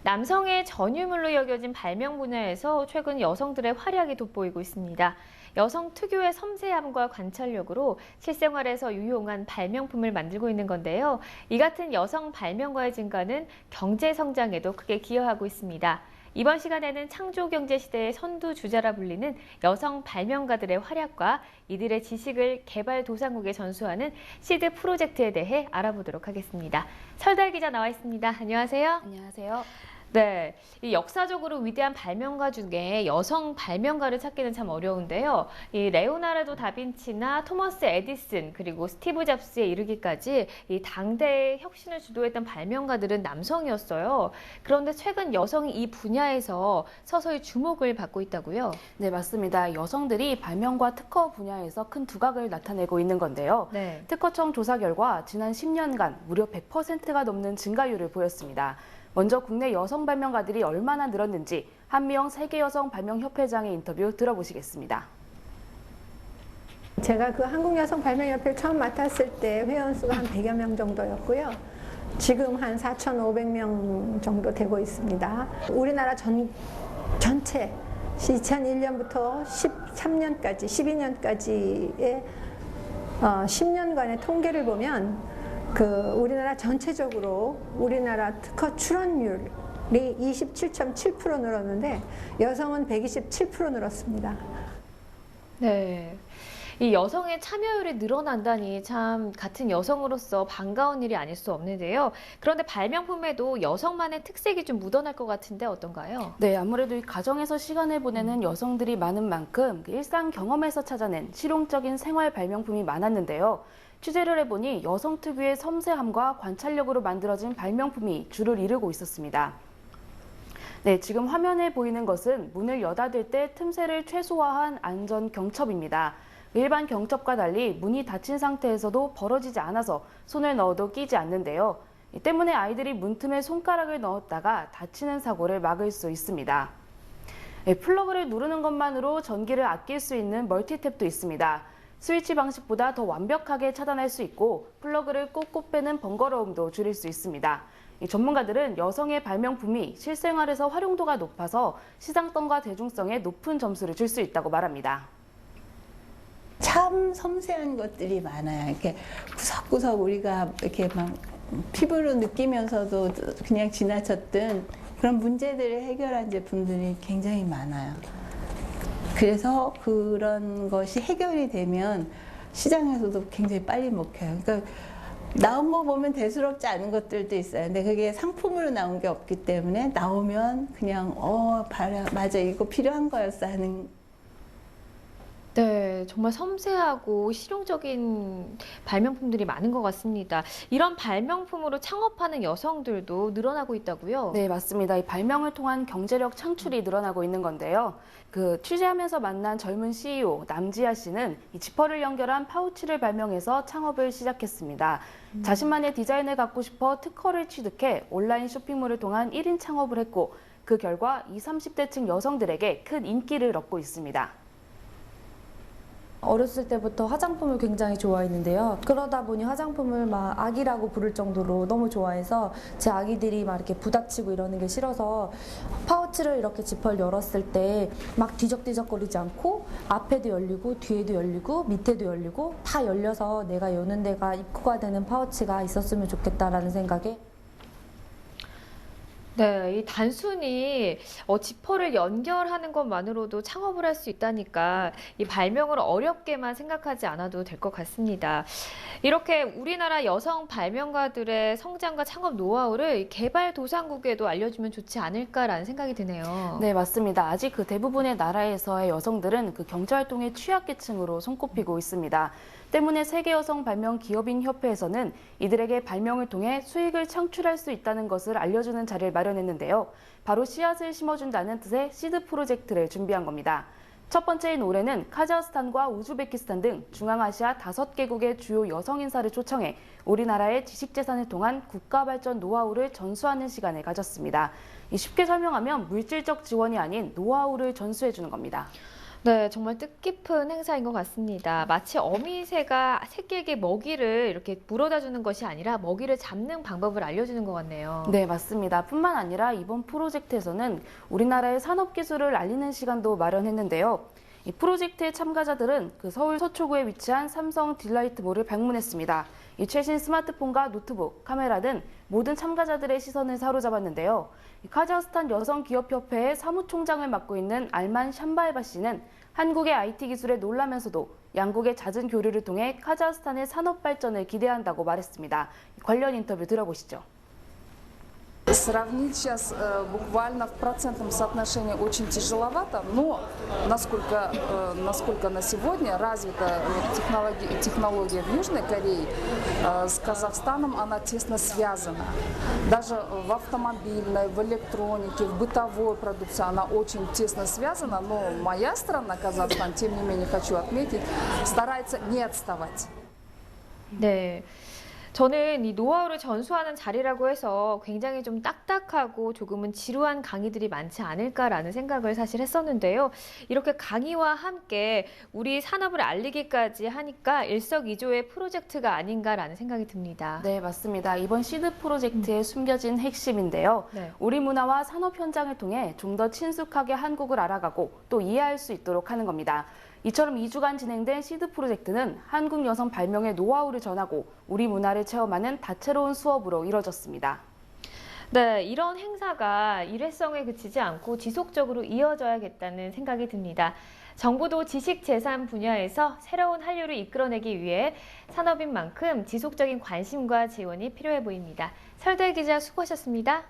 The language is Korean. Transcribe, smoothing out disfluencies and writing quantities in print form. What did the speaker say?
남성의 전유물로 여겨진 발명 분야에서 최근 여성들의 활약이 돋보이고 있습니다. 여성 특유의 섬세함과 관찰력으로 실생활에서 유용한 발명품을 만들고 있는 건데요. 이 같은 여성 발명가의 증가는 경제 성장에도 크게 기여하고 있습니다. 이번 시간에는 창조경제 시대의 선두주자라 불리는 여성 발명가들의 활약과 이들의 지식을 개발도상국에 전수하는 시드 프로젝트에 대해 알아보도록 하겠습니다. 설달 기자 나와 있습니다. 안녕하세요. 안녕하세요. 네, 이 역사적으로 위대한 발명가 중에 여성 발명가를 찾기는 참 어려운데요. 이 레오나르도 다빈치나 토머스 에디슨 그리고 스티브 잡스에 이르기까지 이 당대의 혁신을 주도했던 발명가들은 남성이었어요. 그런데 최근 여성이 이 분야에서 서서히 주목을 받고 있다고요? 네, 맞습니다. 여성들이 발명과 특허 분야에서 큰 두각을 나타내고 있는 건데요. 네. 특허청 조사 결과 지난 10년간 무려 100%가 넘는 증가율을 보였습니다. 먼저 국내 여성 발명가들이 얼마나 늘었는지 한미영 세계여성발명협회장의 인터뷰 들어보시겠습니다. 제가 그 한국여성발명협회를 처음 맡았을 때 회원 수가 한 100여 명 정도였고요. 지금 한 4,500명 정도 되고 있습니다. 우리나라 전체 2001년부터 13년까지, 12년까지의 10년간의 통계를 보면 우리나라 전체적으로 우리나라 특허 출원율이 27.7% 늘었는데 여성은 127% 늘었습니다. 네. 이 여성의 참여율이 늘어난다니 참 같은 여성으로서 반가운 일이 아닐 수 없는데요. 그런데 발명품에도 여성만의 특색이 좀 묻어날 것 같은데 어떤가요? 네, 아무래도 이 가정에서 시간을 보내는 여성들이 많은 만큼 일상 경험에서 찾아낸 실용적인 생활 발명품이 많았는데요. 취재를 해보니 여성 특유의 섬세함과 관찰력으로 만들어진 발명품이 주를 이루고 있었습니다. 네, 지금 화면에 보이는 것은 문을 여닫을 때 틈새를 최소화한 안전 경첩입니다. 일반 경첩과 달리 문이 닫힌 상태에서도 벌어지지 않아서 손을 넣어도 끼지 않는데요. 이 때문에 아이들이 문틈에 손가락을 넣었다가 다치는 사고를 막을 수 있습니다. 플러그를 누르는 것만으로 전기를 아낄 수 있는 멀티탭도 있습니다. 스위치 방식보다 더 완벽하게 차단할 수 있고 플러그를 꽂고 빼는 번거로움도 줄일 수 있습니다. 전문가들은 여성의 발명품이 실생활에서 활용도가 높아서 시장성과 대중성에 높은 점수를 줄 수 있다고 말합니다. 참 섬세한 것들이 많아요. 이렇게 구석구석 우리가 이렇게 막 피부로 느끼면서도 그냥 지나쳤던 그런 문제들을 해결한 제품들이 굉장히 많아요. 그래서 그런 것이 해결이 되면 시장에서도 굉장히 빨리 먹혀요. 그러니까 나온 거 보면 대수롭지 않은 것들도 있어요. 근데 그게 상품으로 나온 게 없기 때문에 나오면 그냥 맞아 이거 필요한 거였어 하는. 네, 정말 섬세하고 실용적인 발명품들이 많은 것 같습니다. 이런 발명품으로 창업하는 여성들도 늘어나고 있다고요? 네, 맞습니다. 이 발명을 통한 경제력 창출이 늘어나고 있는 건데요. 취재하면서 만난 젊은 CEO 남지아 씨는 이 지퍼를 연결한 파우치를 발명해서 창업을 시작했습니다. 자신만의 디자인을 갖고 싶어 특허를 취득해 온라인 쇼핑몰을 통한 1인 창업을 했고 그 결과 20, 30대층 여성들에게 큰 인기를 얻고 있습니다. 어렸을 때부터 화장품을 굉장히 좋아했는데요. 그러다 보니 화장품을 막 악이라고 부를 정도로 너무 좋아해서 제 아기들이 막 이렇게 부닥치고 이러는 게 싫어서 파우치를 이렇게 지퍼를 열었을 때 막 뒤적뒤적거리지 않고 앞에도 열리고 뒤에도 열리고 밑에도 열리고 다 열려서 내가 여는 데가 입구가 되는 파우치가 있었으면 좋겠다라는 생각에 네, 이 단순히 지퍼를 연결하는 것만으로도 창업을 할 수 있다니까 이 발명을 어렵게만 생각하지 않아도 될 것 같습니다. 이렇게 우리나라 여성 발명가들의 성장과 창업 노하우를 개발도상국에도 알려주면 좋지 않을까라는 생각이 드네요. 네, 맞습니다. 아직 대부분의 나라에서의 여성들은 경제활동의 취약계층으로 손꼽히고 있습니다. 때문에 세계여성발명기업인협회에서는 이들에게 발명을 통해 수익을 창출할 수 있다는 것을 알려주는 자리를 마련했는데요. 바로 씨앗을 심어준다는 뜻의 시드 프로젝트를 준비한 겁니다. 첫 번째인 올해는 카자흐스탄과 우즈베키스탄 등 중앙아시아 5개국의 주요 여성 인사를 초청해 우리나라의 지식재산을 통한 국가발전 노하우를 전수하는 시간을 가졌습니다. 쉽게 설명하면 물질적 지원이 아닌 노하우를 전수해주는 겁니다. 네, 정말 뜻깊은 행사인 것 같습니다. 마치 어미새가 새끼에게 먹이를 이렇게 물어다 주는 것이 아니라 먹이를 잡는 방법을 알려주는 것 같네요. 네, 맞습니다. 뿐만 아니라 이번 프로젝트에서는 우리나라의 산업기술을 알리는 시간도 마련했는데요. 이 프로젝트의 참가자들은 그 서울 서초구에 위치한 삼성 딜라이트몰을 방문했습니다. 이 최신 스마트폰과 노트북, 카메라 등 모든 참가자들의 시선을 사로잡았는데요. 카자흐스탄 여성기업협회의 사무총장을 맡고 있는 알만 샴바에바 씨는 한국의 IT 기술에 놀라면서도 양국의 잦은 교류를 통해 카자흐스탄의 산업 발전을 기대한다고 말했습니다. 관련 인터뷰 들어보시죠. Сравнить сейчас буквально в процентном соотношении очень тяжеловато, но насколько на сегодня развита технология в Южной Корее, с Казахстаном она тесно связана. Даже в автомобильной, в электронике, в бытовой продукции она очень тесно связана, но моя страна, Казахстан, тем не менее хочу отметить, старается не отставать. 네. 저는 이 노하우를 전수하는 자리라고 해서 굉장히 좀 딱딱하고 조금은 지루한 강의들이 많지 않을까라는 생각을 사실 했었는데요. 이렇게 강의와 함께 우리 산업을 알리기까지 하니까 일석이조의 프로젝트가 아닌가라는 생각이 듭니다. 네, 맞습니다. 이번 시드 프로젝트의 숨겨진 핵심인데요. 네. 우리 문화와 산업 현장을 통해 좀 더 친숙하게 한국을 알아가고 또 이해할 수 있도록 하는 겁니다. 이처럼 2주간 진행된 시드 프로젝트는 한국 여성 발명의 노하우를 전하고 우리 문화를 체험하는 다채로운 수업으로 이뤄졌습니다. 네, 이런 행사가 일회성에 그치지 않고 지속적으로 이어져야겠다는 생각이 듭니다. 정부도 지식재산 분야에서 새로운 한류를 이끌어내기 위해 산업인 만큼 지속적인 관심과 지원이 필요해 보입니다. 설대 기자 수고하셨습니다.